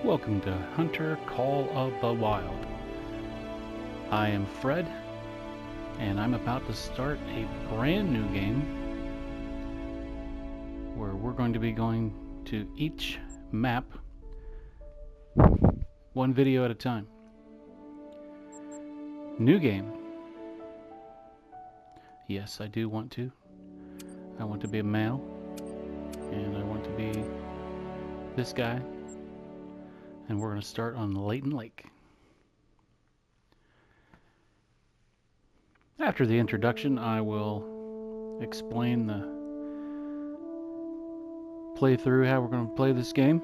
Welcome to Hunter Call of the Wild. I am Fred, and I'm about to start a brand new game where we're going to be going to each map one video at a time. New game. Yes, I do want to. I want to be a male, and I want to be this guy. And we're going to start on Layton Lake. After the introduction, I will explain the playthrough, how we're going to play this game.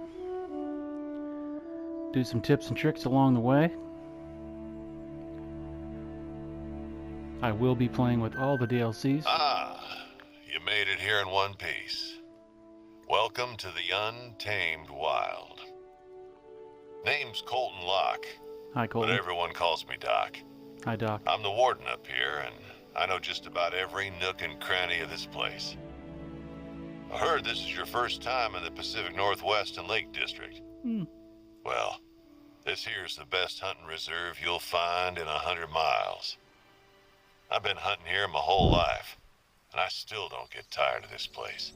Do some tips and tricks along the way. I will be playing with all the DLCs. Ah, you made it here in one piece. Welcome to the Untamed Wild. Name's Colton Locke. Hi, Colton. But everyone calls me Doc. Hi, Doc. I'm the warden up here, and I know just about every nook and cranny of this place. I heard this is your first time in the Pacific Northwest and Lake District. Well, this here's the best hunting reserve you'll find in 100 miles. I've been hunting here my whole life, and I still don't get tired of this place.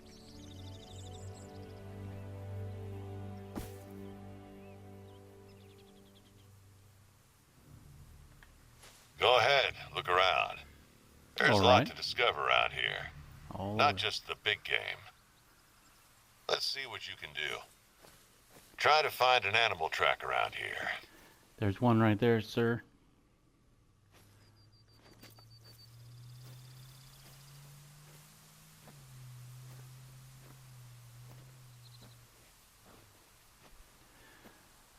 Go ahead, look around. There's a lot to discover around here. Not just the big game. Let's see what you can do. Try to find an animal track around here. There's one right there, sir.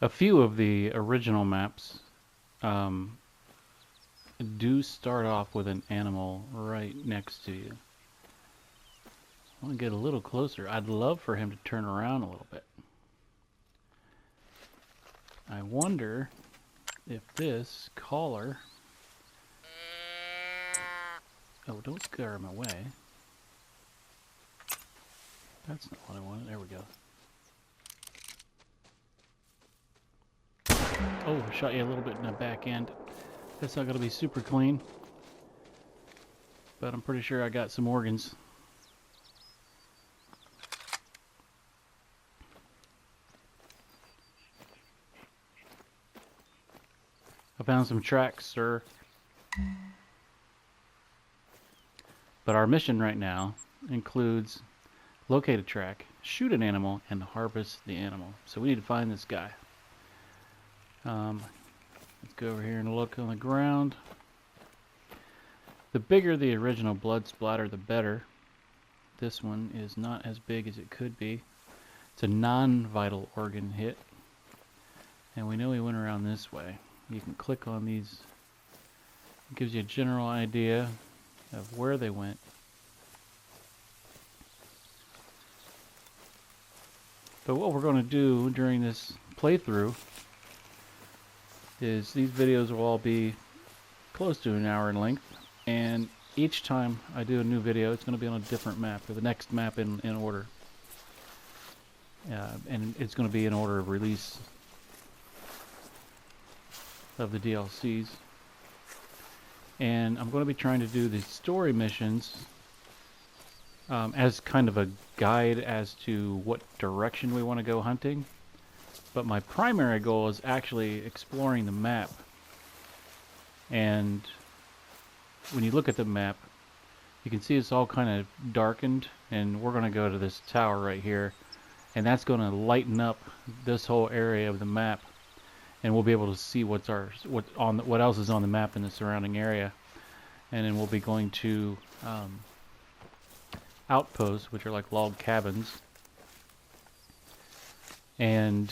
A few of the original maps do start off with an animal right next to you. I want to get a little closer. I'd love for him to turn around a little bit. I wonder if this collar... Oh, don't scare him away. That's not what I wanted. There we go. Oh, I shot you a little bit in the back end. That's not going to be super clean, but I'm pretty sure I got some organs. I found some tracks, sir. But our mission right now includes locate a track, shoot an animal, and harvest the animal. So we need to find this guy. Let's go over here and look on the ground. The bigger the original blood splatter, the better. This one is not as big as it could be. It's a non-vital organ hit. And we know he went around this way. You can click on these. It gives you a general idea of where they went. But what we're going to do during this playthrough is these videos will all be close to an hour in length, and each time I do a new video it's going to be on a different map, or the next map in order, and it's going to be in order of release of the DLCs. And I'm going to be trying to do the story missions as kind of a guide as to what direction we want to go hunting. But my primary goal is actually exploring the map. And when you look at the map, you can see it's all kind of darkened, and we're going to go to this tower right here, and that's going to lighten up this whole area of the map, and we'll be able to see what else is on the map in the surrounding area. And then we'll be going to outposts, which are like log cabins, and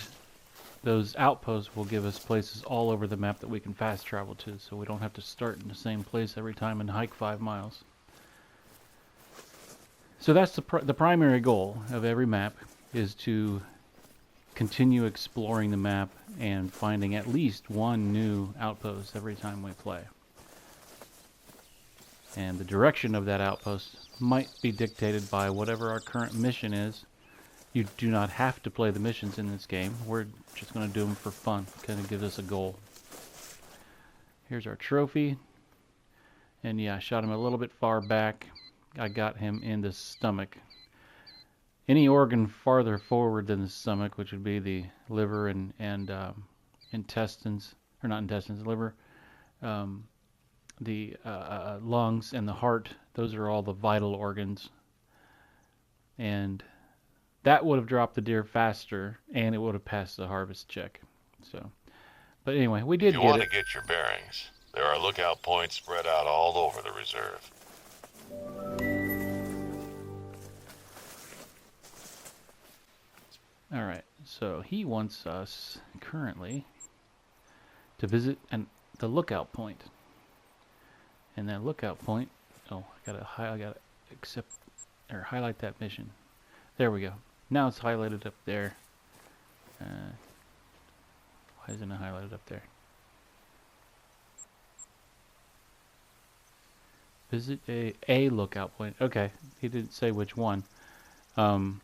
those outposts will give us places all over the map that we can fast travel to, so we don't have to start in the same place every time and hike 5 miles. So that's the primary goal of every map, is to continue exploring the map and finding at least one new outpost every time we play. And the direction of that outpost might be dictated by whatever our current mission is. You do not have to play the missions in this game. We're just going to do them for fun. Kind of give us a goal. Here's our trophy. And yeah, I shot him a little bit far back. I got him in the stomach. Any organ farther forward than the stomach, which would be the liver and intestines, or not intestines, liver, the lungs and the heart, those are all the vital organs. And that would have dropped the deer faster, and it would have passed the harvest check. So, but anyway, we did get it. If you want to get your bearings, there are lookout points spread out all over the reserve. Alright, so he wants us currently to visit the lookout point. And that lookout point, oh, I gotta highlight that mission. There we go. Now it's highlighted up there. Why isn't it highlighted up there? Visit a lookout point. Okay, he didn't say which one. Well,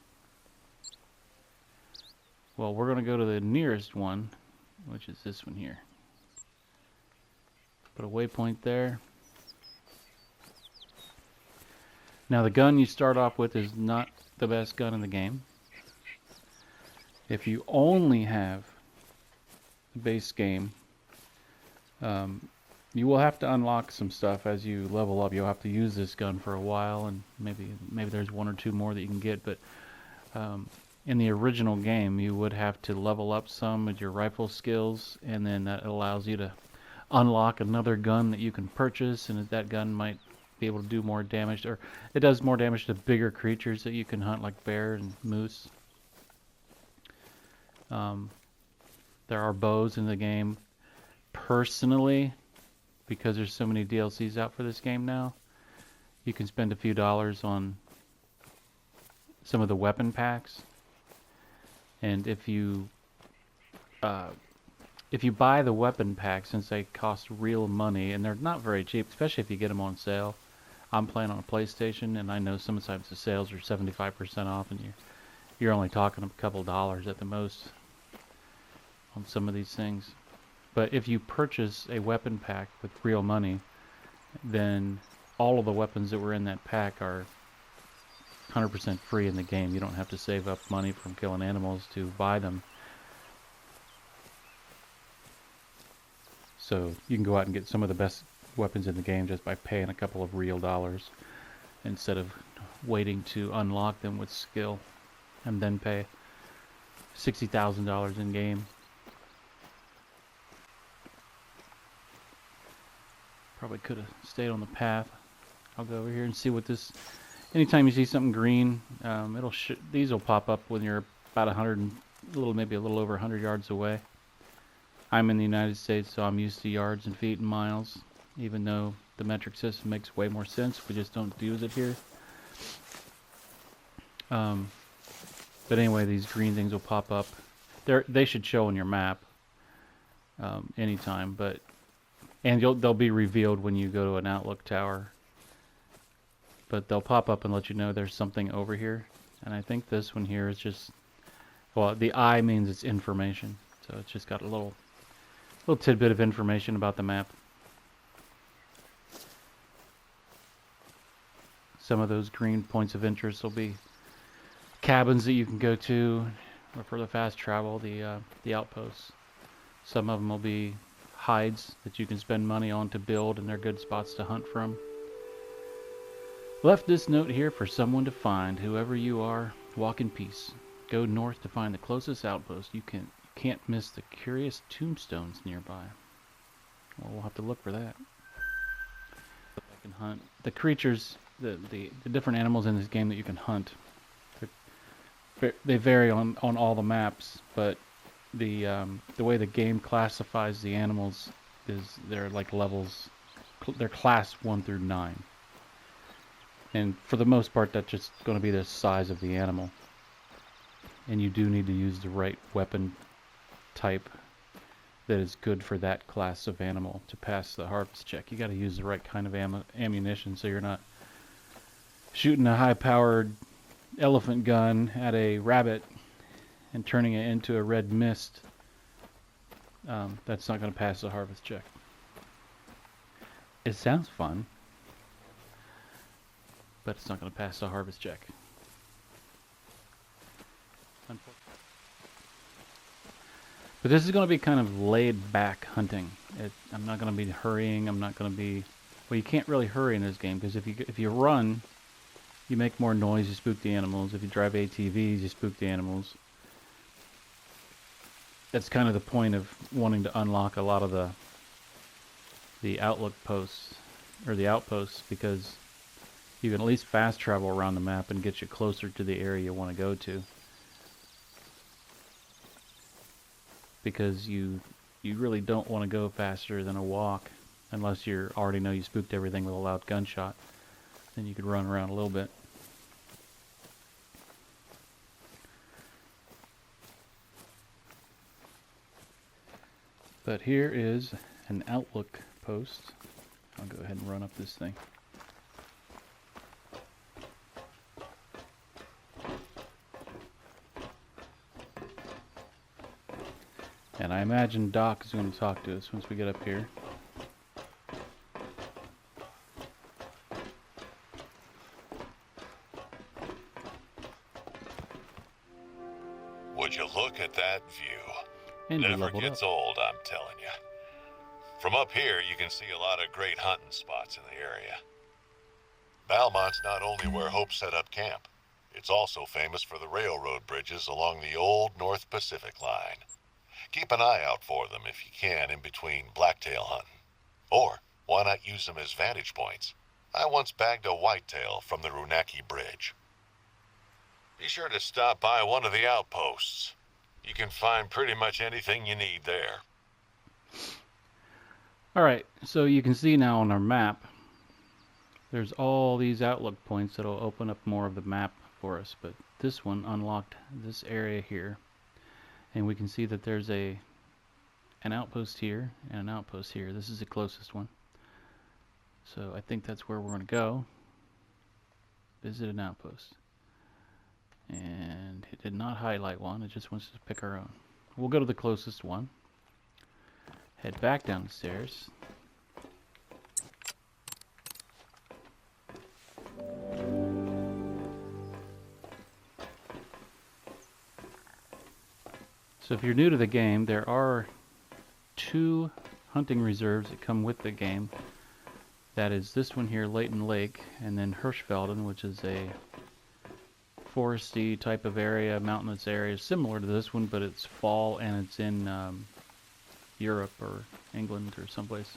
we're going to go to the nearest one, which is this one here. Put a waypoint there. Now, the gun you start off with is not the best gun in the game. If you only have the base game, you will have to unlock some stuff as you level up. You'll have to use this gun for a while, and maybe there's one or two more that you can get, but in the original game, you would have to level up some with your rifle skills, and then that allows you to unlock another gun that you can purchase, and that gun might be able to do more damage, or it does more damage to bigger creatures that you can hunt, like bear and moose. There are bows in the game. Personally, because there's so many DLCs out for this game now, you can spend a few dollars on some of the weapon packs. And if you buy the weapon packs, since they cost real money, and they're not very cheap, especially if you get them on sale. I'm playing on a PlayStation, and I know sometimes the sales are 75% off, and you're only talking a couple dollars at the most on some of these things. But if you purchase a weapon pack with real money, then all of the weapons that were in that pack are 100% free in the game. You don't have to save up money from killing animals to buy them. So you can go out and get some of the best weapons in the game just by paying a couple of real dollars, instead of waiting to unlock them with skill and then pay $60,000 in game. Probably could have stayed on the path. I'll go over here and see what this. Anytime you see something green, these will pop up when you're about 100, maybe a little over 100 yards away. I'm in the United States, so I'm used to yards and feet and miles, even though the metric system makes way more sense. We just don't use it here. But anyway, these green things will pop up. They should show on your map anytime, and they'll be revealed when you go to an outlook tower. But they'll pop up and let you know there's something over here. And I think this one here is just, well, the I means it's information. So it's just got a little tidbit of information about the map. Some of those green points of interest will be cabins that you can go to, or for the fast travel, the outposts. Some of them will be hides that you can spend money on to build, and they're good spots to hunt from. Left this note here for someone to find. Whoever you are, walk in peace. Go north to find the closest outpost. You can't miss the curious tombstones nearby. Well, we'll have to look for that. I can hunt the creatures, the different animals in this game that you can hunt. They vary on all the maps, but the way the game classifies the animals is they're like levels. They're class 1 through 9. And for the most part, that's just going to be the size of the animal. And you do need to use the right weapon type that is good for that class of animal to pass the harvest check. You got to use the right kind of ammunition, so you're not shooting a high-powered elephant gun at a rabbit and turning it into a red mist, that's not going to pass the harvest check. It sounds fun, but it's not going to pass the harvest check. But this is going to be kind of laid back hunting. I'm not going to be hurrying. I'm not going to be... Well, you can't really hurry in this game because if you run, you make more noise, you spook the animals. If you drive ATVs, you spook the animals. That's kind of the point of wanting to unlock a lot of the outlook posts, or the outposts, because you can at least fast travel around the map and get you closer to the area you want to go to. Because you really don't want to go faster than a walk, unless you already know you spooked everything with a loud gunshot. Then you could run around a little bit. But here is an outlook post. I'll go ahead and run up this thing. And I imagine Doc is going to talk to us once we get up here. Would you look at that view? And Never gets old, I'm telling you. From up here, you can see a lot of great hunting spots in the area. Valmont's not only where Hope set up camp, it's also famous for the railroad bridges along the old North Pacific line. Keep an eye out for them if you can in between blacktail hunting. Or, why not use them as vantage points? I once bagged a whitetail from the Runaki Bridge. Be sure to stop by one of the outposts. You can find pretty much anything you need there. Alright, so you can see now on our map, there's all these outlook points that'll open up more of the map for us, but this one unlocked this area here. And we can see that there's an outpost here and an outpost here. This is the closest one. So I think that's where we're going to go. Visit an outpost. And it did not highlight one, it just wants us to pick our own. We'll go to the closest one. Head back down the stairs. So if you're new to the game, there are 2 hunting reserves that come with the game. That is this one here, Layton Lake, and then Hirschfelden, which is a foresty type of area, mountainous area, similar to this one, but it's fall and it's in Europe or England or someplace.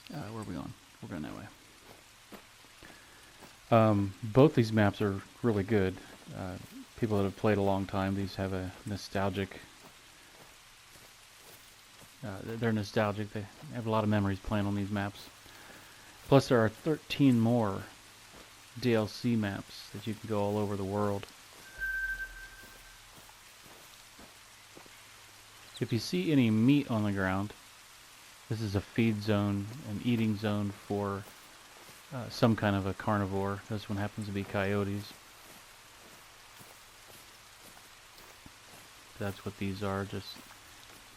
Where are we going? We're going that way. Both these maps are really good. People that have played a long time, these have a nostalgic... they're nostalgic. They have a lot of memories playing on these maps. Plus there are 13 more DLC maps that you can go all over the world. If you see any meat on the ground, this is a feed zone, an eating zone for some kind of a carnivore. This one happens to be coyotes. That's what these are, just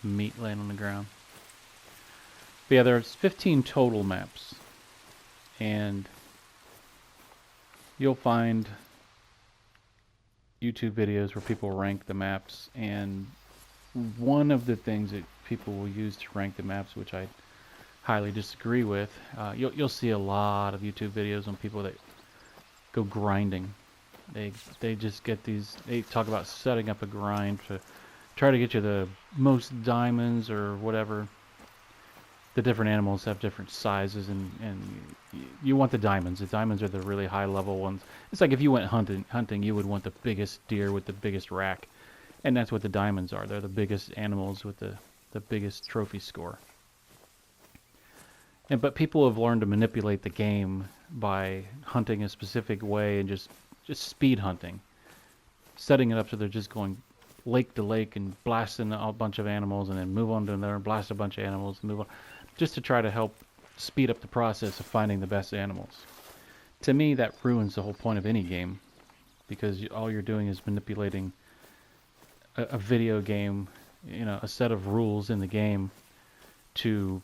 meat laying on the ground. But yeah, there's 15 total maps. And you'll find YouTube videos where people rank the maps, and one of the things that people will use to rank the maps, which I highly disagree with, you'll see a lot of YouTube videos on people that go grinding. They just get these, they talk about setting up a grind to try to get you the most diamonds or whatever. The different animals have different sizes, and you want the diamonds. The diamonds are the really high level ones. It's like if you went hunting, you would want the biggest deer with the biggest rack. And that's what the diamonds are. They're the biggest animals with the biggest trophy score. But people have learned to manipulate the game by hunting a specific way and just speed hunting. Setting it up so they're just going lake to lake and blasting a bunch of animals, and then move on to another and blast a bunch of animals and move on. Just to try to help speed up the process of finding the best animals. To me, that ruins the whole point of any game. because all you're doing is manipulating a video game, a set of rules in the game to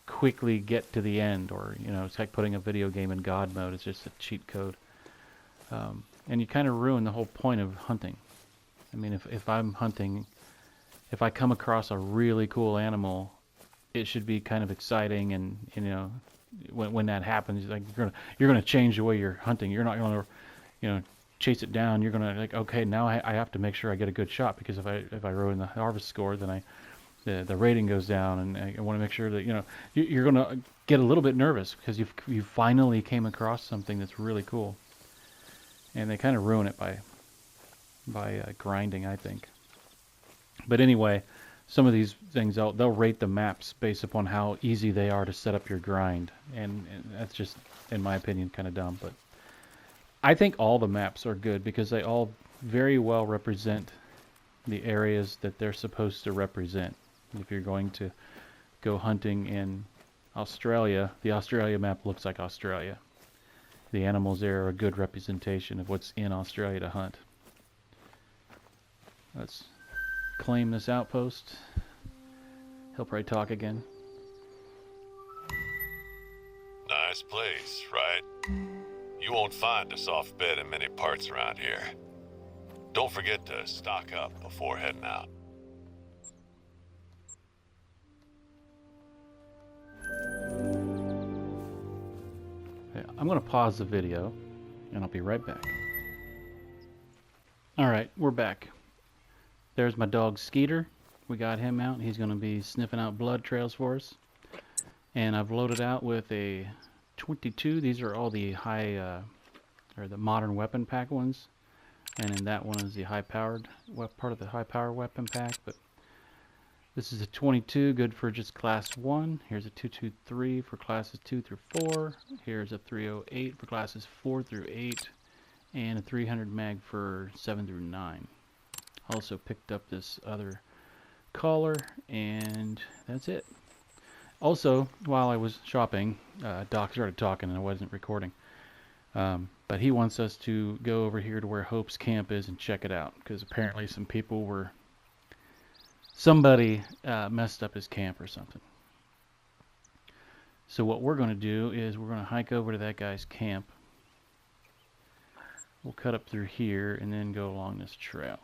quickly get to the end, or it's like putting a video game in God mode. It's just a cheat code, and you kind of ruin the whole point of hunting. I mean, if I'm hunting, if I come across a really cool animal, it should be kind of exciting, and when that happens, like you're gonna change the way you're hunting. You're not gonna chase it down. You're gonna like, okay, now I have to make sure I get a good shot, because if I ruin the harvest score, then the rating goes down, and I want to make sure that you're gonna get a little bit nervous because you finally came across something that's really cool, and they kind of ruin it by grinding, I think. But anyway, some of these things they'll rate the maps based upon how easy they are to set up your grind, and that's just, in my opinion, kind of dumb. But I think all the maps are good because they all very well represent the areas that they're supposed to represent. If you're going to go hunting in Australia, the Australia map looks like Australia. The animals there are a good representation of what's in Australia to hunt. Let's claim this outpost. He'll probably talk again. Nice place, right? You won't find a soft bed in many parts around here. Don't forget to stock up before heading out. Okay, I'm going to pause the video, and I'll be right back. Alright, we're back. There's my dog Skeeter. We got him out. He's going to be sniffing out blood trails for us. And I've loaded out with a 22. These are all the or the modern weapon pack ones. And then that one is the high-powered, part of the high-power weapon pack. But this is a 22, good for just class 1. Here's a 223 for classes 2 through 4. Here's a 308 for classes 4 through 8. And a 300 mag for 7 through 9. Also picked up this other collar, and that's it. Also, while I was shopping, Doc started talking and I wasn't recording. But he wants us to go over here to where Hope's camp is and check it out, because apparently somebody messed up his camp or something. So what we're going to do is we're going to hike over to that guy's camp. We'll cut up through here and then go along this trail.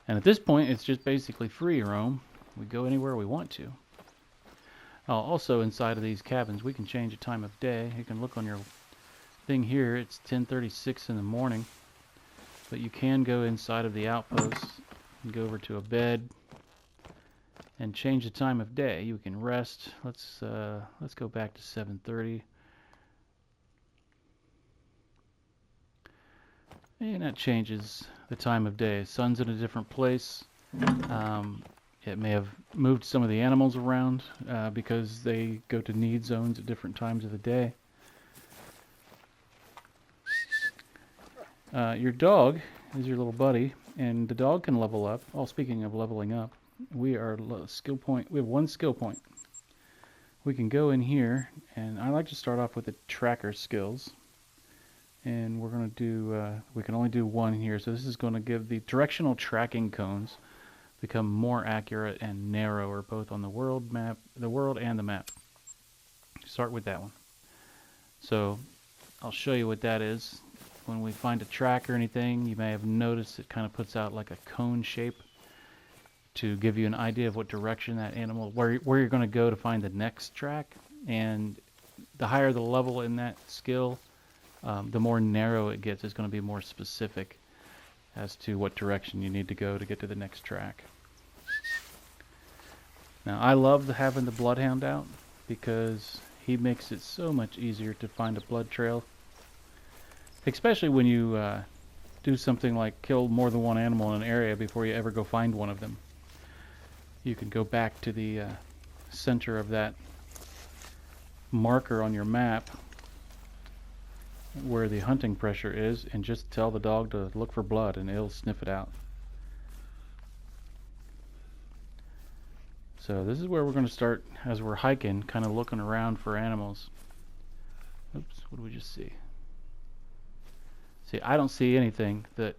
And at this point, it's just basically free roam. We go anywhere we want to. Also, inside of these cabins, we can change the time of day. You can look on your thing here. It's 10:36 in the morning. But you can go inside of the outposts and go over to a bed and change the time of day. You can rest. Let's go back to 7:30. And that changes the time of day. Sun's in a different place. It may have moved some of the animals around because they go to need zones at different times of the day. Your dog is your little buddy, and the dog can level up. Oh, speaking of leveling up, we are skill point. We have 1 skill point. We can go in here, and I like to start off with the tracker skills. And we're going to do, we can only do 1 here, so this is going to give the directional tracking cones become more accurate and narrower, both on the world and the map. Start with that one. So I'll show you what that is. When we find a track or anything, you may have noticed it kind of puts out like a cone shape to give you an idea of what direction that animal, where you're going to go to find the next track. And the higher the level in that skill, the more narrow it gets. It's going to be more specific as to what direction you need to go to get to the next track. Now, I love having the bloodhound out because he makes it so much easier to find a blood trail, especially when you do something like kill more than one animal in an area before you ever go find one of them. You can go back to the center of that marker on your map where the hunting pressure is and just tell the dog to look for blood and it'll sniff it out. So this is where we're going to start as we're hiking, kind of looking around for animals. Oops, what did we just see? See, I don't see anything that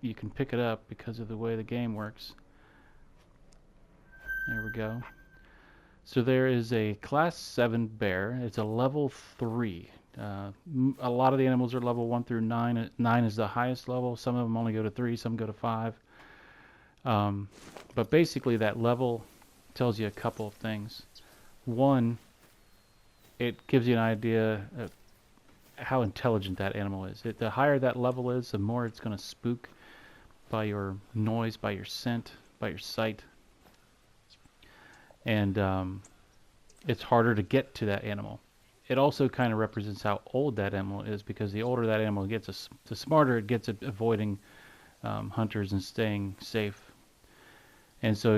you can pick it up because of the way the game works. There we go. So there is a class 7 bear. It's a level 3. A lot of the animals are level 1 through 9. 9 is the highest level. Some of them only go to 3, some go to 5. But basically that level tells you a couple of things. One, it gives you an idea of how intelligent that animal is. The higher that level is, the more it's going to spook by your noise, by your scent, by your sight. And it's harder to get to that animal. It also kind of represents how old that animal is, because the older that animal gets, the smarter it gets at avoiding hunters and staying safe. And so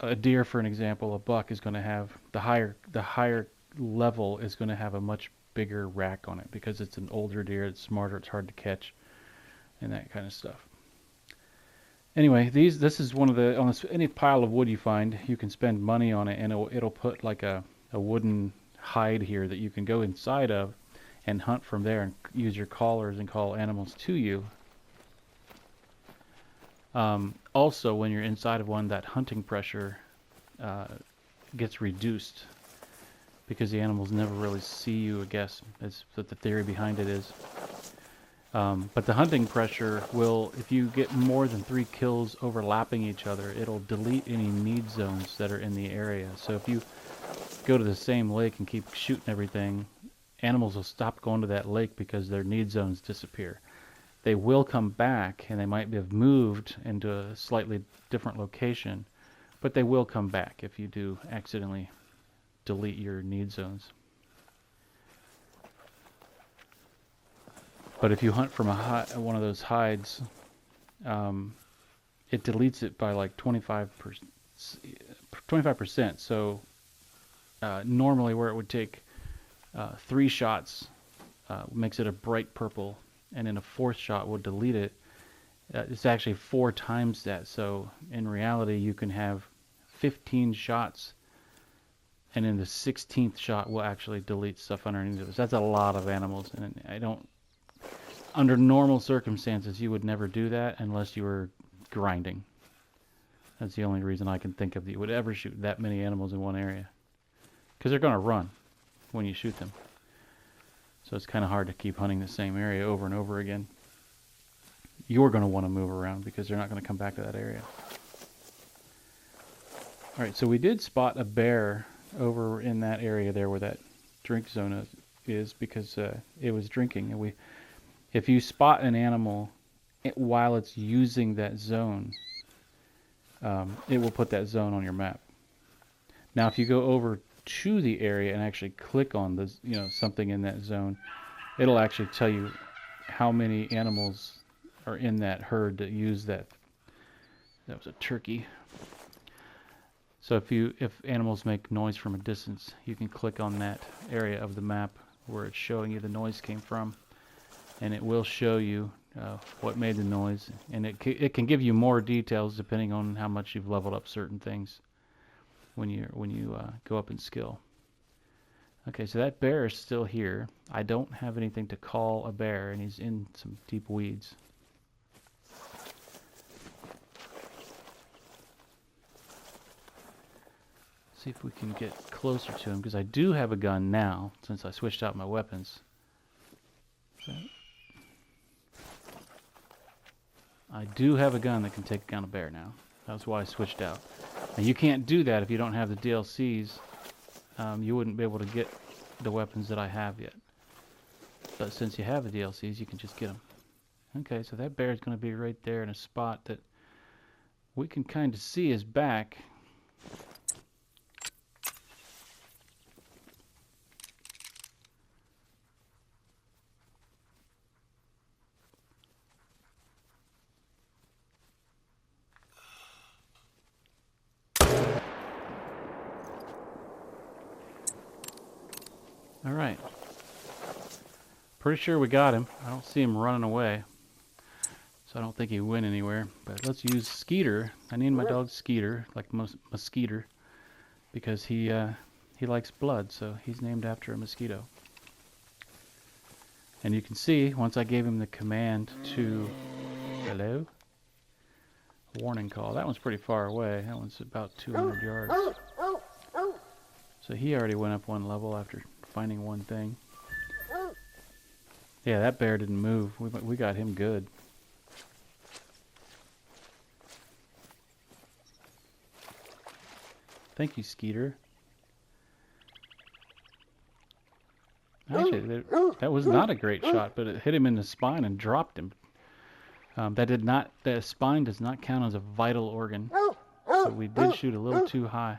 a deer, for an example, a buck is going to have the higher level is going to have a much bigger rack on it, because it's an older deer, it's smarter, it's hard to catch, and that kind of stuff. Anyway, this is one of the, on any pile of wood you find, you can spend money on it, and it'll put like a wooden hide here that you can go inside of and hunt from there and use your callers and call animals to you. Also, when you're inside of one, that hunting pressure gets reduced, because the animals never really see you, I guess. That's what the theory behind it is. But the hunting pressure will, if you get more than 3 kills overlapping each other, it'll delete any need zones that are in the area. So if you go to the same lake and keep shooting everything, animals will stop going to that lake because their need zones disappear. They will come back, and they might have moved into a slightly different location, but they will come back if you do accidentally delete your need zones. But if you hunt from one of those hides, it deletes it by like 25%. So normally where it would take 3 shots, makes it a bright purple, and in a 4th shot would delete it. It's actually 4 times that. So in reality, you can have 15 shots, and in the 16th shot will actually delete stuff underneath it. That's a lot of animals, and under normal circumstances, you would never do that unless you were grinding. That's the only reason I can think of that you would ever shoot that many animals in one area, because they're going to run when you shoot them. So it's kind of hard to keep hunting the same area over and over again. You're going to want to move around because they're not going to come back to that area. All right, so we did spot a bear over in that area there where that drink zone is, because it was drinking. And if you spot an animal while it's using that zone, it will put that zone on your map. Now, if you go over to the area and actually click on something in that zone, it'll actually tell you how many animals are in that herd that use that. That was a turkey. So if animals make noise from a distance, you can click on that area of the map where it's showing you the noise came from, and it will show you what made the noise, and it can give you more details depending on how much you've leveled up certain things when you go up in skill. Okay, so that bear is still here. I don't have anything to call a bear, and he's in some deep weeds. See if we can get closer to him, because I do have a gun now since I switched out my weapons. I do have a gun that can take down a bear now. That's why I switched out. And you can't do that if you don't have the DLCs. You wouldn't be able to get the weapons that I have yet. But since you have the DLCs, you can just get them. Okay, so that bear is going to be right there in a spot that we can kind of see his back. All right. Pretty sure we got him. I don't see him running away, so I don't think he went anywhere. But let's use Skeeter. I named my dog Skeeter, like mosquito, because he likes blood, so he's named after a mosquito. And you can see, once I gave him the command to... Hello? Warning call. That one's pretty far away. That one's about 200 yards. So he already went up one level after finding one thing. Yeah, that bear didn't move. We got him good. Thank you, Skeeter. Actually, that was not a great shot, but it hit him in the spine and dropped him. The spine does not count as a vital organ. So we did shoot a little too high.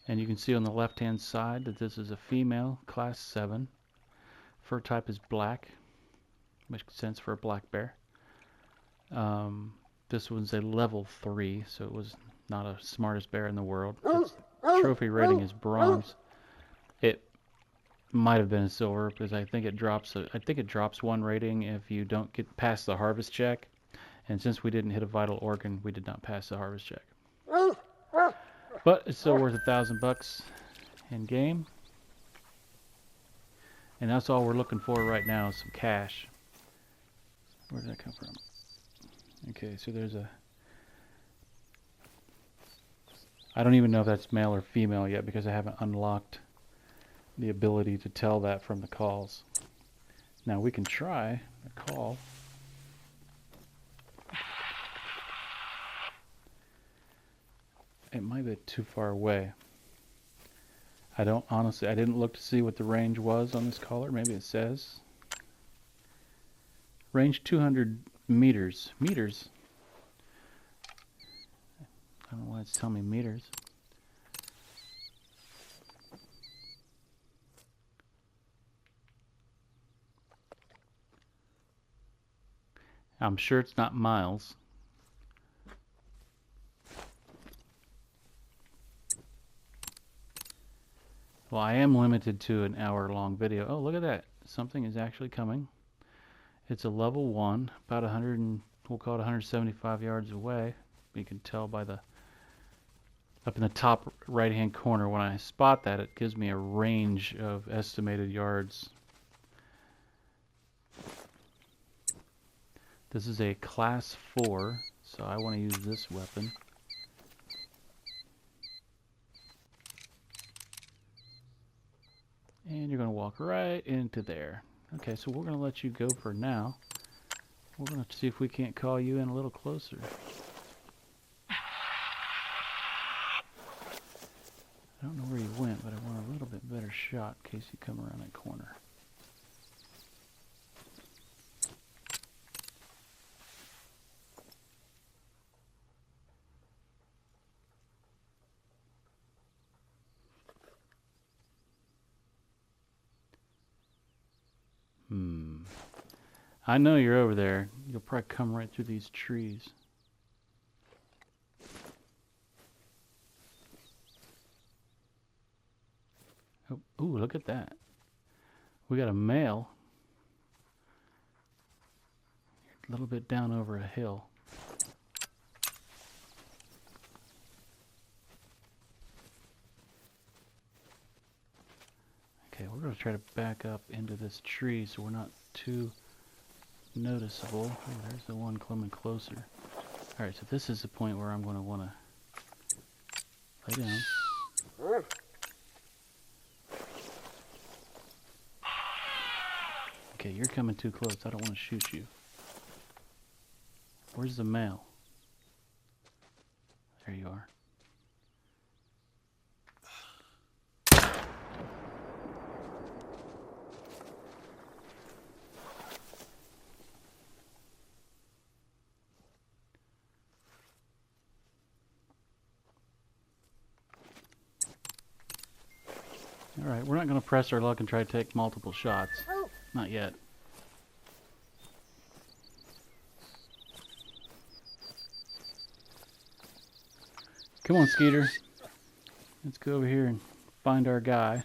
And you can see on the left-hand side that this is a female, class 7. Fur type is black. Makes sense for a black bear. This one's a level 3, so it was not a smartest bear in the world. Its trophy rating is bronze. It might have been a silver because I think it drops 1 rating if you don't get past the harvest check. And since we didn't hit a vital organ, we did not pass the harvest check. But it's still worth $1,000 in game. And that's all we're looking for right now is some cash. Where did that come from? Okay, so there's a... I don't even know if that's male or female yet because I haven't unlocked the ability to tell that from the calls. Now we can try a call. It might be too far away. I didn't look to see what the range was on this caller. Maybe it says. Range 200 meters. Meters? I don't know why it's telling me meters. I'm sure it's not miles. Well, I am limited to an hour-long video. Oh, look at that. Something is actually coming. It's a level 1, about 100 and we'll call it 175 yards away. You can tell by the up in the top right-hand corner. When I spot that, it gives me a range of estimated yards. This is a class 4, so I want to use this weapon. And you're going to walk right into there. Okay, so we're going to let you go for now. We're going to see if we can't call you in a little closer. I don't know where you went, but I want a little bit better shot in case you come around that corner. I know you're over there. You'll probably come right through these trees. Oh, ooh, look at that. We got a male. A little bit down over a hill. Okay, we're going to try to back up into this tree so we're not too noticeable. Oh, there's the one coming closer. Alright, so this is the point where I'm going to want to lay down. Okay, you're coming too close. I don't want to shoot you. Where's the male? There you are. Alright, we're not going to press our luck and try to take multiple shots. Not yet. Come on, Skeeter. Let's go over here and find our guy.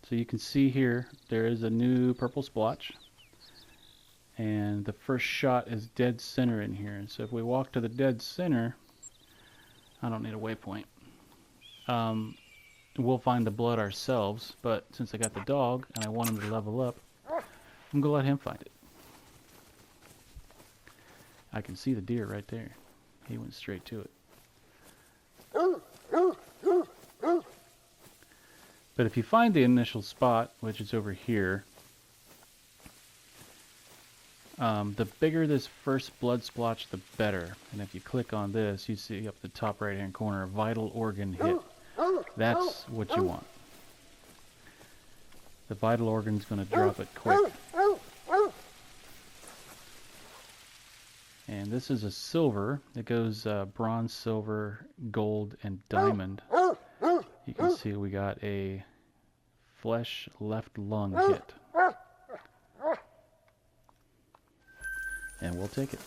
So you can see here, there is a new purple splotch. And the first shot is dead center in here. And so if we walk to the dead center, I don't need a waypoint. we'll find the blood ourselves, but since I got the dog and I want him to level up, I'm gonna let him find it. I can see the deer right there. He went straight to it. But if you find the initial spot, which is over here, the bigger this first blood splotch, the better. And if you click on this, you see up the top right hand corner, a vital organ hit. That's what you want. The vital organ's going to drop it quick. And this is a silver. It goes bronze, silver, gold, and diamond. You can see we got a flesh left lung hit. And we'll take it.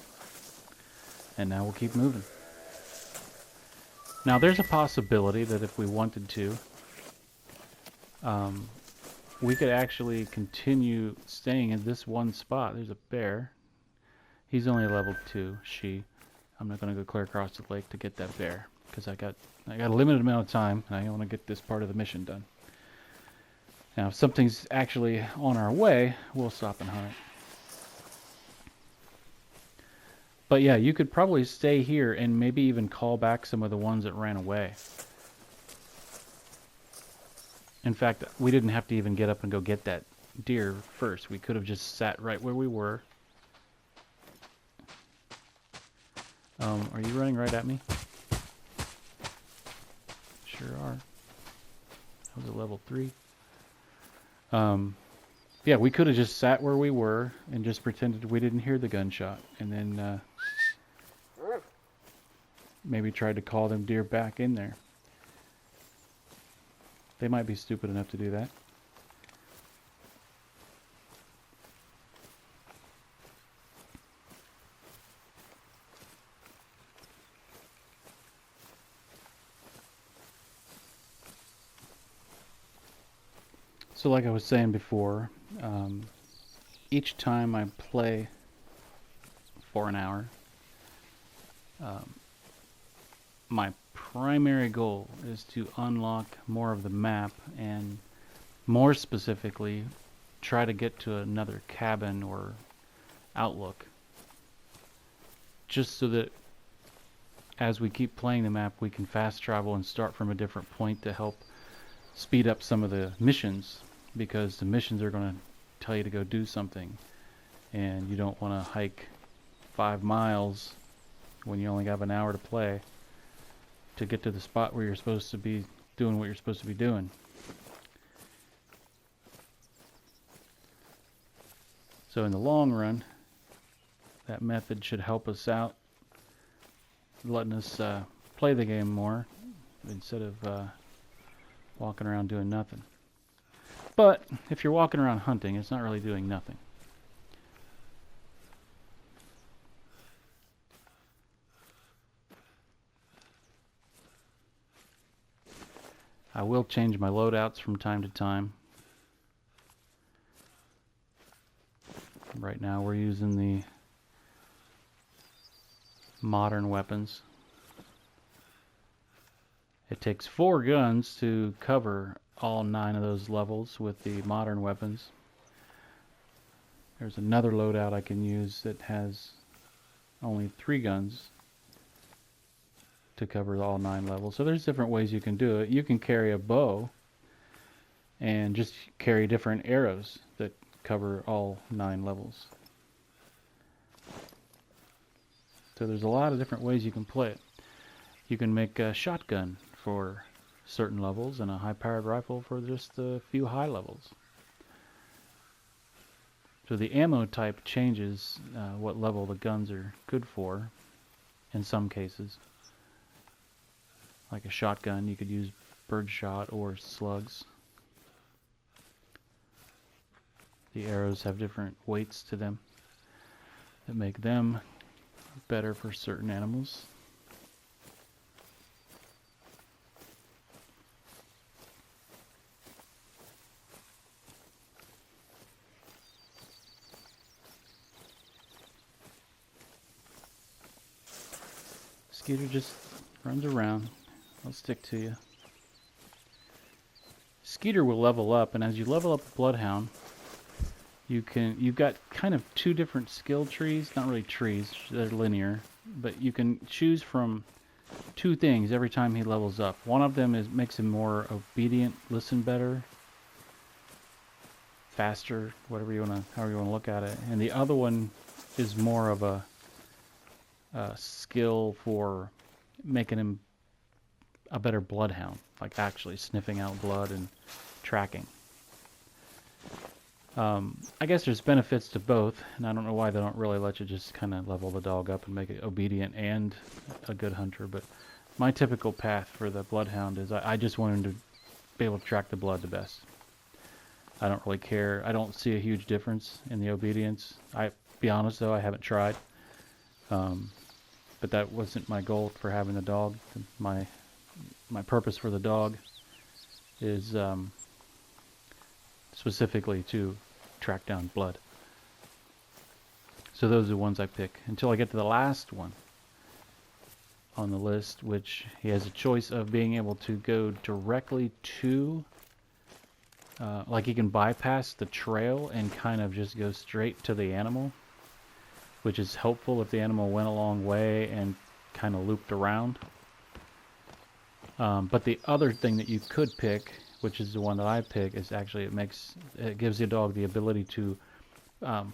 And now we'll keep moving. Now there's a possibility that if we wanted to, we could actually continue staying in this one spot. There's a bear. He's only level 2, she. I'm not going to go clear across the lake to get that bear because I got a limited amount of time and I want to get this part of the mission done. Now if something's actually on our way, we'll stop and hunt it. But yeah, you could probably stay here and maybe even call back some of the ones that ran away. In fact, we didn't have to even get up and go get that deer first. We could have just sat right where we were. Are you running right at me? Sure are. That was a level 3. Yeah, we could have just sat where we were and just pretended we didn't hear the gunshot. And then maybe tried to call them deer back in there. They might be stupid enough to do that. So like I was saying before, each time I play for an hour, my primary goal is to unlock more of the map and more specifically try to get to another cabin or outlook, just so that as we keep playing the map we can fast travel and start from a different point to help speed up some of the missions, because the missions are going to tell you to go do something and you don't want to hike 5 miles when you only have an hour to play to get to the spot where you're supposed to be doing what you're supposed to be doing. So in the long run, that method should help us out, letting us play the game more instead of walking around doing nothing. But if you're walking around hunting, it's not really doing nothing. I will change my loadouts from time to time. Right now we're using the modern weapons. It takes 4 guns to cover all 9 of those levels with the modern weapons. There's another loadout I can use that has only 3 guns to cover all 9 levels. So there's different ways you can do it. You can carry a bow and just carry different arrows that cover all 9 levels. So there's a lot of different ways you can play it. You can make a shotgun for certain levels and a high-powered rifle for just a few high levels. So the ammo type changes what level the guns are good for in some cases. Like a shotgun, you could use birdshot or slugs. The arrows have different weights to them that make them better for certain animals. Skeeter just runs around. I'll stick to you. Skeeter will level up, and as you level up the Bloodhound, you've got kind of two different skill trees. Not really trees, they're linear, but you can choose from two things every time he levels up. One of them makes him more obedient, listen better, faster, however you want to look at it. And the other one is more of a skill for making him a better bloodhound, like actually sniffing out blood and tracking. I guess there's benefits to both, and I don't know why they don't really let you just kind of level the dog up and make it obedient and a good hunter, but my typical path for the bloodhound is I just want him to be able to track the blood the best. I don't really care. I don't see a huge difference in the obedience. Be honest though, I haven't tried. But that wasn't my goal for having the dog. My purpose for the dog is specifically to track down blood. So those are the ones I pick until I get to the last one on the list, which he has a choice of being able to go directly to, like he can bypass the trail and kind of just go straight to the animal, which is helpful if the animal went a long way and kind of looped around. But the other thing that you could pick, which is the one that I pick, is actually it gives the dog the ability to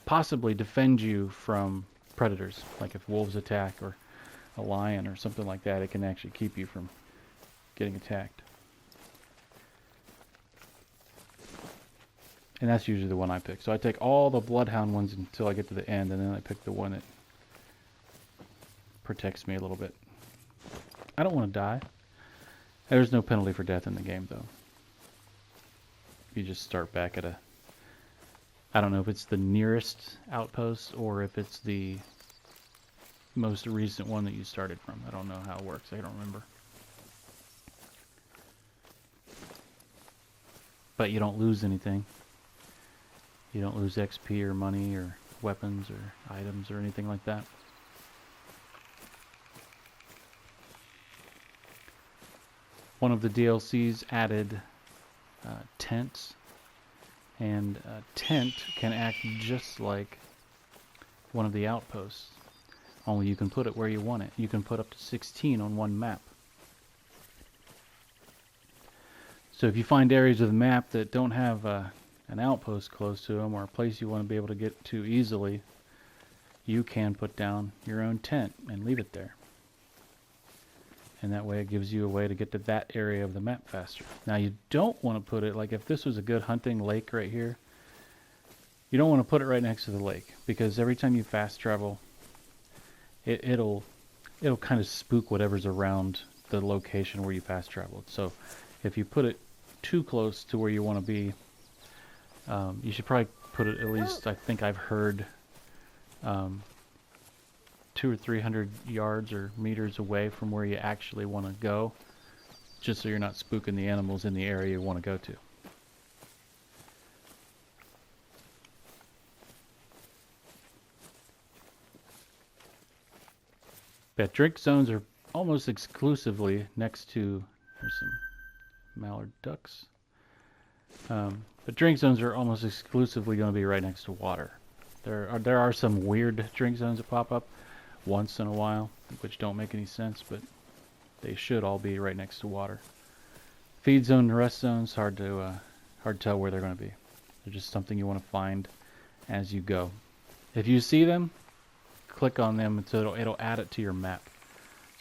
possibly defend you from predators, like if wolves attack or a lion or something like that. It can actually keep you from getting attacked. And that's usually the one I pick. So I take all the bloodhound ones until I get to the end, and then I pick the one that protects me a little bit. I don't want to die. There's no penalty for death in the game, though. You just start back at I don't know if it's the nearest outpost or if it's the most recent one that you started from. I don't know how it works. I don't remember. But you don't lose anything. You don't lose XP or money or weapons or items or anything like that. One of the DLCs added tents, and a tent can act just like one of the outposts, only you can put it where you want it. You can put up to 16 on one map. So if you find areas of the map that don't have an outpost close to them or a place you want to be able to get to easily, you can put down your own tent and leave it there. And that way it gives you a way to get to that area of the map faster. Now you don't want to put it, like if this was a good hunting lake right here, you don't want to put it right next to the lake, because every time you fast travel, it'll kind of spook whatever's around the location where you fast traveled. So if you put it too close to where you want to be, you should probably put it at least, I think I've heard, 200 or 300 yards or meters away from where you actually want to go, just so you're not spooking the animals in the area you want to go to. But drink zones are almost exclusively next to, there's some mallard ducks. But drink zones are almost exclusively going to be right next to water. There are some weird drink zones that pop up once in a while, which don't make any sense, but they should all be right next to water. Feed zone and rest zones, hard to tell where they're going to be. They're just something you want to find as you go. If you see them, click on them until it'll add it to your map.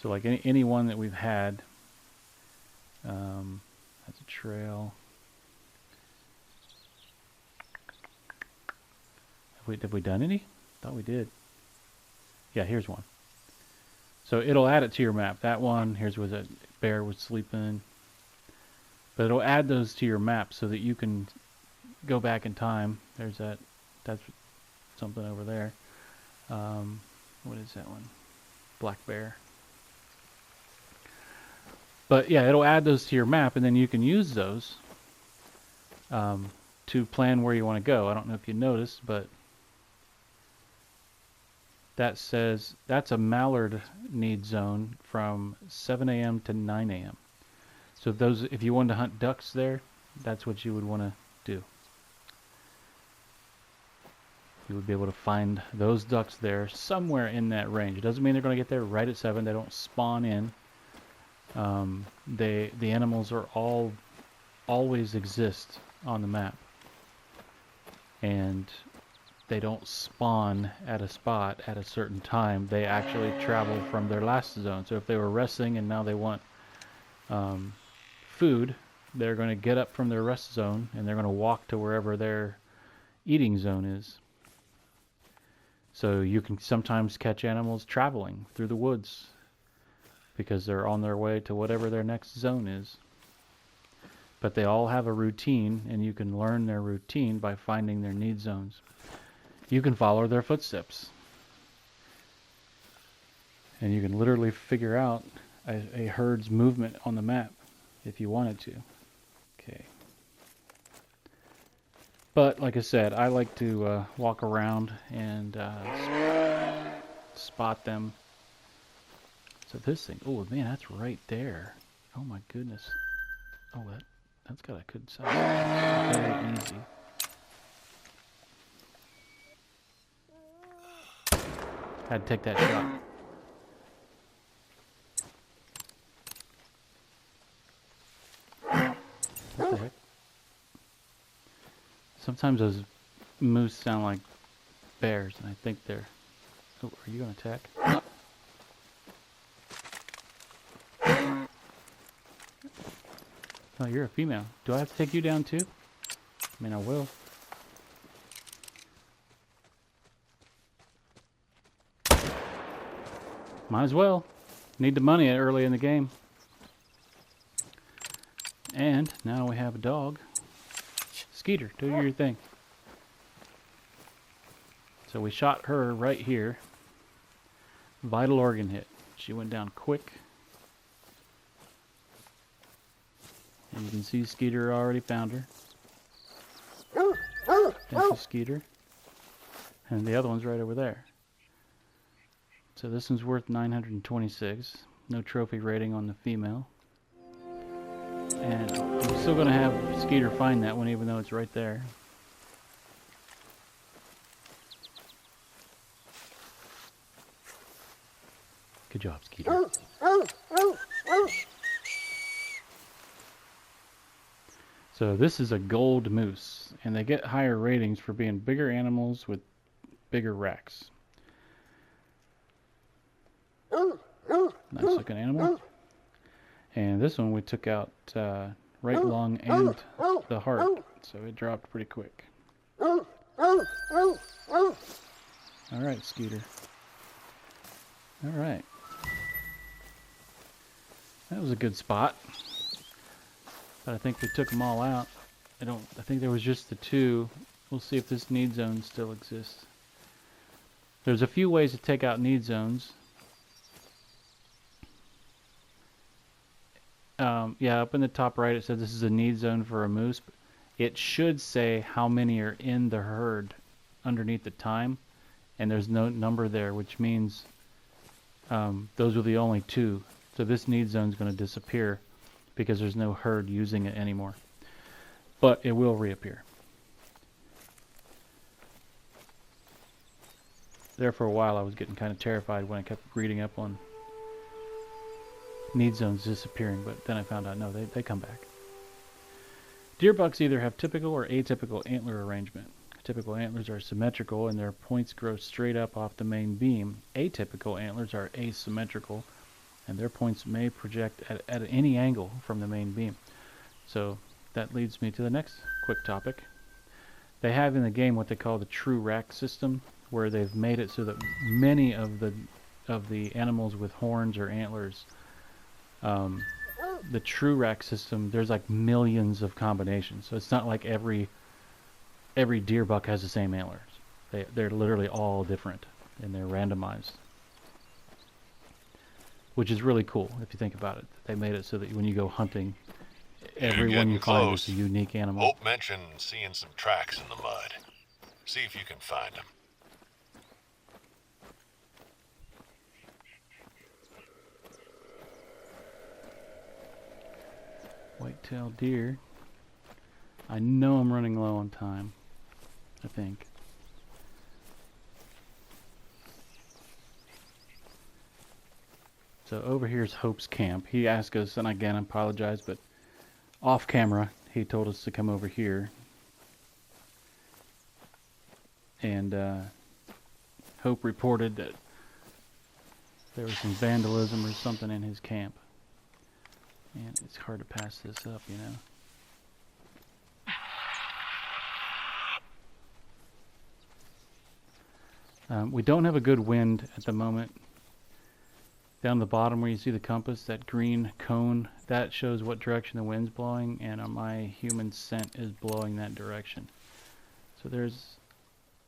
So like any one that we've had, that's a trail. Have we done any? Thought we did. Yeah, here's one. So it'll add it to your map. That one, here's where that bear was sleeping. But it'll add those to your map so that you can go back in time. There's that's something over there. What is that one? Black bear. But yeah, it'll add those to your map, and then you can use those to plan where you want to go. I don't know if you noticed, but that says that's a mallard need zone from 7 a.m. to 9 a.m. So if you wanted to hunt ducks there, that's what you would want to do. You would be able to find those ducks there somewhere in that range. It doesn't mean they're going to get there right at 7. They don't spawn in. The animals are always exist on the map, and they don't spawn at a spot at a certain time. They actually travel from their last zone. So if they were resting and now they want food, they're going to get up from their rest zone and they're going to walk to wherever their eating zone is. So you can sometimes catch animals traveling through the woods because they're on their way to whatever their next zone is. But they all have a routine, and you can learn their routine by finding their need zones. You can follow their footsteps. And you can literally figure out a herd's movement on the map if you wanted to. Okay. But like I said, I like to walk around and spot them. So this thing, oh man, that's right there. Oh my goodness. Oh, that's got a good size. Very easy. Had to take that shot. What the heck? Sometimes those moose sound like bears, and I think they're... Oh, are you going to attack? Oh, you're a female. Do I have to take you down too? I mean, I will. Might as well. Need the money early in the game. And now we have a dog. Skeeter, do your thing. So we shot her right here. Vital organ hit. She went down quick. And you can see Skeeter already found her. Thank you, Skeeter. And the other one's right over there. So this one's worth 926. No trophy rating on the female. And I'm still going to have Skeeter find that one even though it's right there. Good job, Skeeter. So this is a gold moose, and they get higher ratings for being bigger animals with bigger racks. Nice looking animal. And this one we took out right lung and the heart, so it dropped pretty quick. Alright, Skeeter. Alright. That was a good spot. But I think we took them all out. I think there was just the 2. We'll see if this need zone still exists. There's a few ways to take out need zones. Yeah, up in the top right it says this is a need zone for a moose. It should say how many are in the herd underneath the time, and there's no number there, which means those are the only 2. So this need zone is going to disappear because there's no herd using it anymore. But it will reappear. There for a while I was getting kind of terrified when I kept reading up on need zones disappearing, but then I found out no, they come back. Deer bucks either have typical or atypical antler arrangement. Typical antlers are symmetrical and their points grow straight up off the main beam. Atypical antlers are asymmetrical and their points may project at any angle from the main beam. So that leads me to the next quick topic. They have in the game what they call the true rack system, where they've made it so that many of the animals with horns or antlers, the true rack system, there's like millions of combinations. So it's not like every deer buck has the same antlers. They're literally all different and they're randomized, which is really cool if you think about it. They made it so that when you go hunting, every one you find is a unique animal. Hope mentioned seeing some tracks in the mud. See if you can find them. White-tailed deer. I know I'm running low on time, I think. So over here is Hope's camp. He asked us, and again I apologize, but off camera he told us to come over here. And Hope reported that there was some vandalism or something in his camp. And it's hard to pass this up, you know. We don't have a good wind at the moment. Down the bottom where you see the compass, that green cone, that shows what direction the wind's blowing, and my human scent is blowing that direction. So there's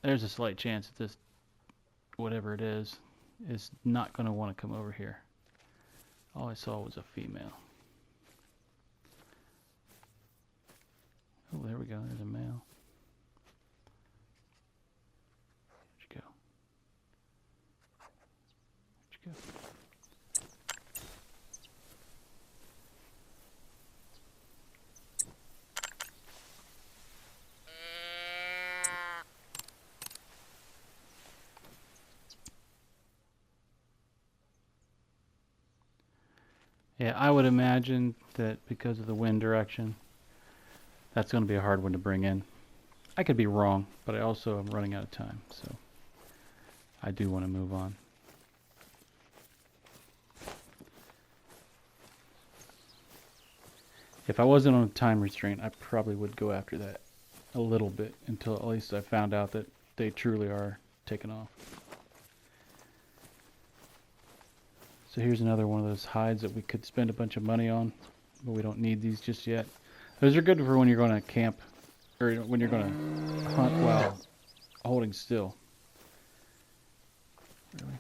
a slight chance that this, whatever it is not going to want to come over here. All I saw was a female. Oh, there we go. There's a male. Where'd you go? Where'd you go? Yeah, I would imagine that because of the wind direction, that's going to be a hard one to bring in. I could be wrong, but I also am running out of time, so I do want to move on. If I wasn't on a time restraint, I probably would go after that a little bit until at least I found out that they truly are taken off. So here's another one of those hides that we could spend a bunch of money on, but we don't need these just yet. Those are good for when you're going to camp, or when you're going to hunt while holding still. Really?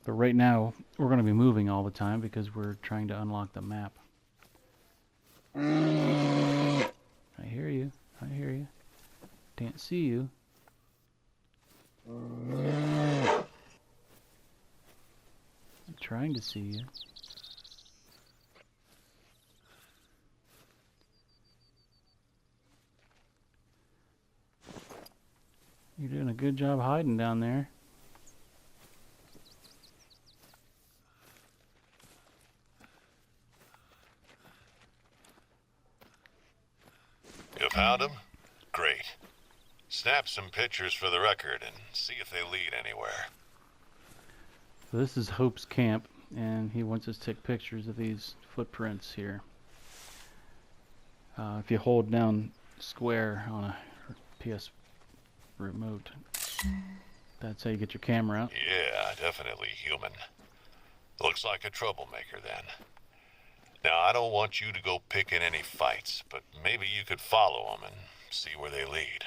But right now, we're going to be moving all the time because we're trying to unlock the map. I hear you. I hear you. Can't see you. I'm trying to see you. You're doing a good job hiding down there. You found him? Great. Snap some pictures for the record and see if they lead anywhere. So this is Hope's camp, and he wants us to take pictures of these footprints here. If you hold down square on a PS remote, that's how you get your camera out. Yeah, definitely human. Looks like a troublemaker then. Now, I don't want you to go picking any fights, but maybe you could follow them and see where they lead.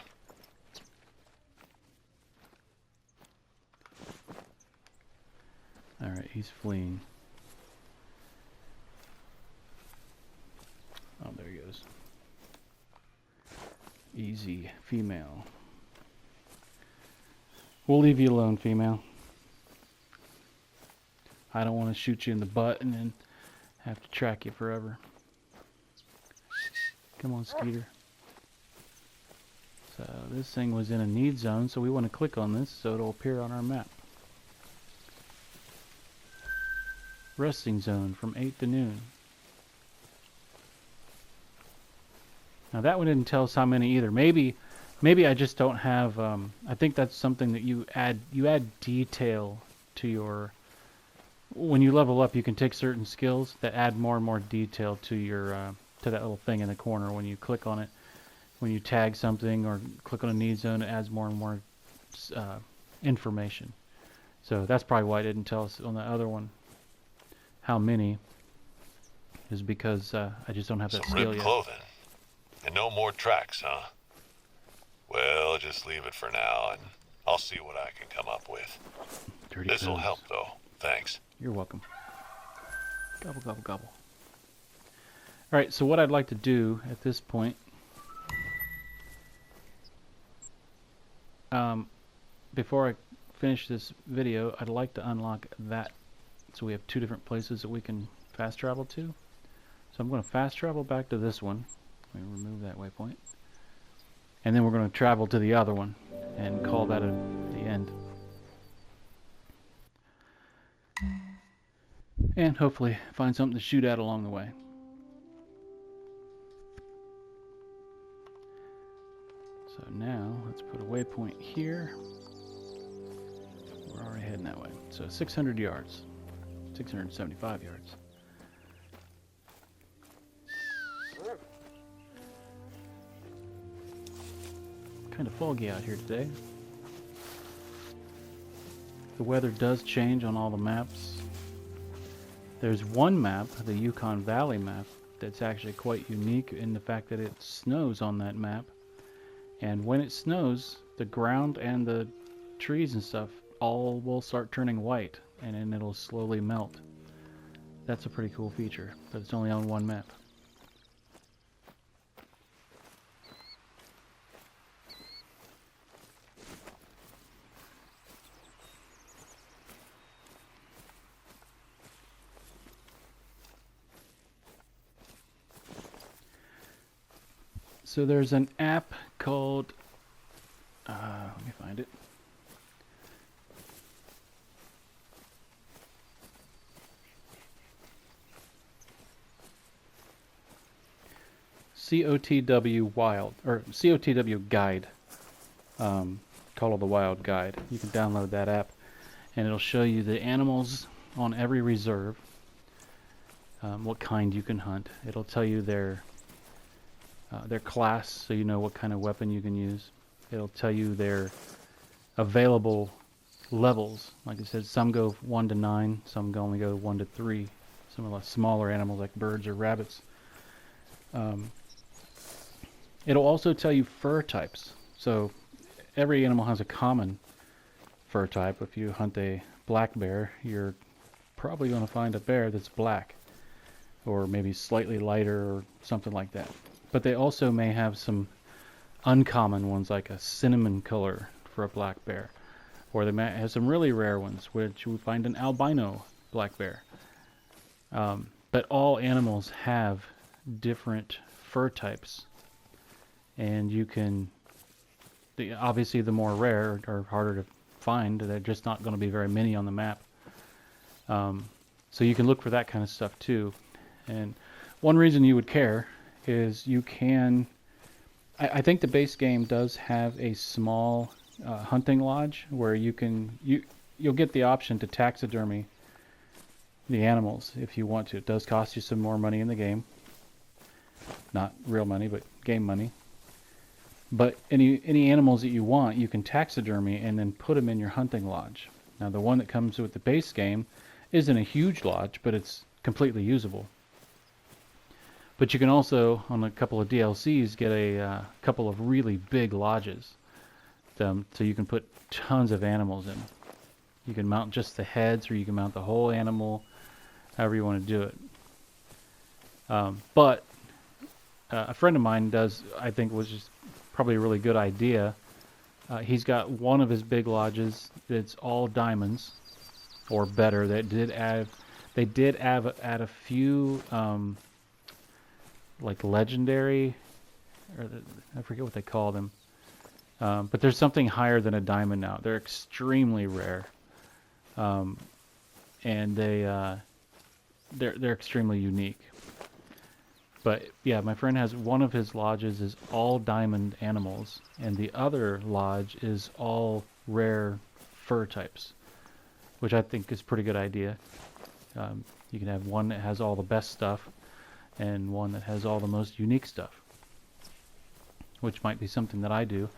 Alright, he's fleeing. Oh, there he goes. Easy, female. We'll leave you alone, female. I don't want to shoot you in the butt and then have to track you forever. Come on, Skeeter. So this thing was in a need zone, so we want to click on this so it'll appear on our map. Resting zone from 8 to noon. Now that one didn't tell us how many either. Maybe I just don't have. I think that's something that you add. You add detail to your. When you level up, you can take certain skills that add more and more detail to your to that little thing in the corner. When you click on it, when you tag something or click on a need zone, it adds more and more information. So that's probably why it didn't tell us on the other one how many. Is because I just don't have that skill ripped yet. Clothing. And no more tracks, huh? Well, just leave it for now, and I'll see what I can come up with. Dirty This'll clothes. help, though. Thanks. You're welcome. Gobble, gobble, gobble. Alright, so what I'd like to do at this point, before I finish this video, I'd like to unlock that So we have 2 different places that we can fast travel to. So I'm going to fast travel back to this one. Let me remove that waypoint. And then we're going to travel to the other one and call that the end. And hopefully find something to shoot at along the way. So now let's put a waypoint here. We're already heading that way. So 600 yards, 675 yards. Kind of foggy out here today. The weather does change on all the maps. There's one map, the Yukon Valley map, that's actually quite unique in the fact that it snows on that map. And when it snows, the ground and the trees and stuff all will start turning white, and then it'll slowly melt. That's a pretty cool feature, but it's only on one map. So there's an app called, let me find it. COTW Wild, or COTW Guide, Call of the Wild Guide. You can download that app, and it'll show you the animals on every reserve, what kind you can hunt. It'll tell you their class, so you know what kind of weapon you can use. It'll tell you their available levels. Like I said, some go 1 to 9, some only go 1 to 3. Some of the smaller animals like birds or rabbits. It'll also tell you fur types. So every animal has a common fur type. If you hunt a black bear, you're probably going to find a bear that's black, or maybe slightly lighter or something like that. But they also may have some uncommon ones, like a cinnamon color for a black bear. Or they may have some really rare ones, which we find an albino black bear. But all animals have different fur types. And you can, obviously the more rare or harder to find, they're just not going to be very many on the map. So you can look for that kind of stuff too. And one reason you would care is you can, I think the base game does have a small hunting lodge where you'll get the option to taxidermy the animals if you want to. It does cost you some more money in the game. Not real money, but game money. But any animals that you want, you can taxidermy and then put them in your hunting lodge. Now the one that comes with the base game isn't a huge lodge, but it's completely usable. But you can also, on a couple of DLCs, get a couple of really big lodges. So you can put tons of animals in. You can mount just the heads, or you can mount the whole animal, however you want to do it. But a friend of mine does, I think, was just probably a really good idea. He's got one of his big lodges that's all diamonds, or better. They did add a few like legendary, or I forget what they call them. But there's something higher than a diamond now. They're extremely rare, and they're extremely unique. But yeah, my friend has one of his lodges is all diamond animals, and the other lodge is all rare fur types, which I think is a pretty good idea. You can have one that has all the best stuff, and one that has all the most unique stuff, which might be something that I do.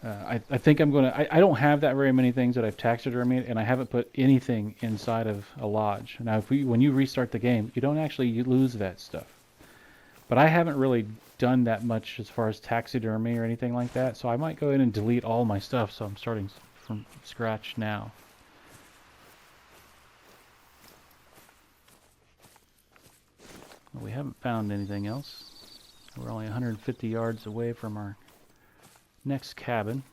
I think I'm going to... I don't have that very many things that I've taxidermied, and I haven't put anything inside of a lodge. Now, when you restart the game, you don't actually lose that stuff. But I haven't really done that much as far as taxidermy or anything like that, so I might go in and delete all my stuff, so I'm starting from scratch now. Well, we haven't found anything else. We're only 150 yards away from our next cabin.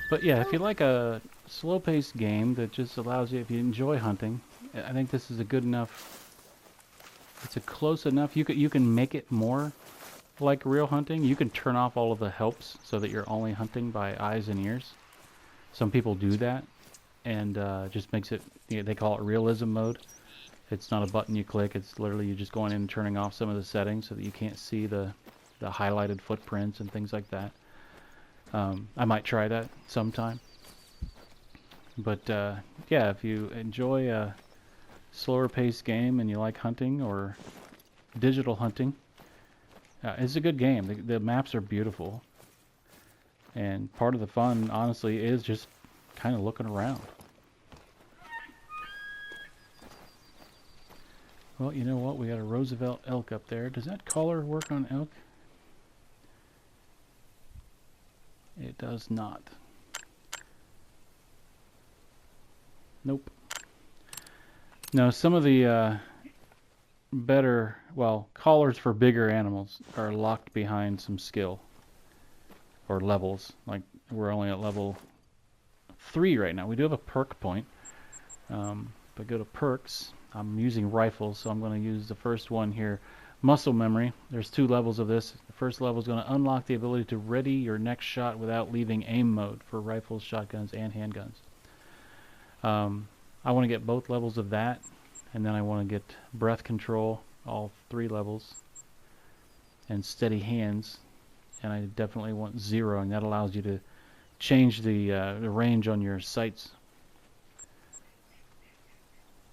But yeah, if you like a slow-paced game that just allows you, if you enjoy hunting, I think this is a good enough. It's a close enough. You can make it more like real hunting. You can turn off all of the helps so that you're only hunting by eyes and ears. Some people do that, and just makes it. They call it realism mode. It's not a button you click. It's literally you just going in and turning off some of the settings so that you can't see the highlighted footprints and things like that. I might try that sometime. But yeah, if you enjoy a slower paced game and you like hunting or digital hunting, it's a good game. The maps are beautiful. And part of the fun, honestly, is just kind of looking around. Well, you know what? We got a Roosevelt elk up there. Does that collar work on elk? It does not. Nope. No, some of the better, well, collars for bigger animals are locked behind some skill or levels. Like we're only at level 3 right now. We do have a perk point. But go to perks. I'm using rifles, so I'm going to use the first one here. Muscle memory. There's 2 levels of this. The first level is going to unlock the ability to ready your next shot without leaving aim mode for rifles, shotguns, and handguns. I want to get both levels of that, and then I want to get breath control, all 3 levels, and steady hands. And I definitely want 0, and that allows you to change the range on your sights.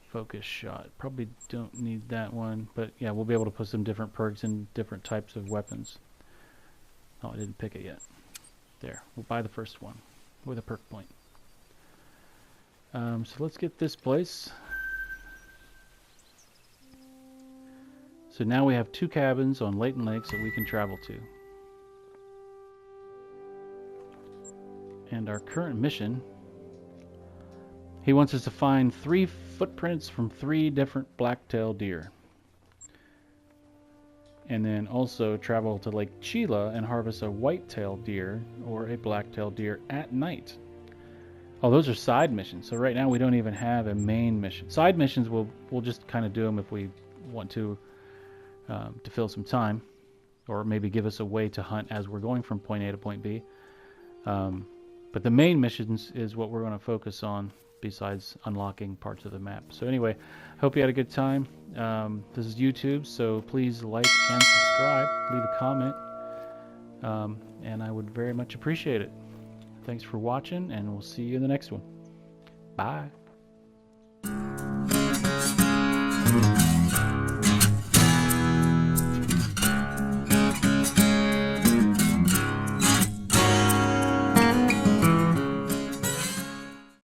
Focus shot. Probably don't need that one, but yeah, we'll be able to put some different perks in different types of weapons. Oh, I didn't pick it yet. There, we'll buy the first one with a perk point. So let's get this place. So now we have 2 cabins on Layton Lake that we can travel to. And our current mission, he wants us to find 3 footprints from 3 different black-tailed deer. And then also travel to Lake Chila and harvest a white-tailed deer or a black-tailed deer at night. Oh, those are side missions. So right now we don't even have a main mission. Side missions we'll just kind of do them if we want to fill some time, or maybe give us a way to hunt as we're going from point A to point B. But the main missions is what we're going to focus on, besides unlocking parts of the map. So anyway, hope you had a good time. This is YouTube, so please like and subscribe, leave a comment, and I would very much appreciate it. Thanks for watching, and we'll see you in the next one. Bye.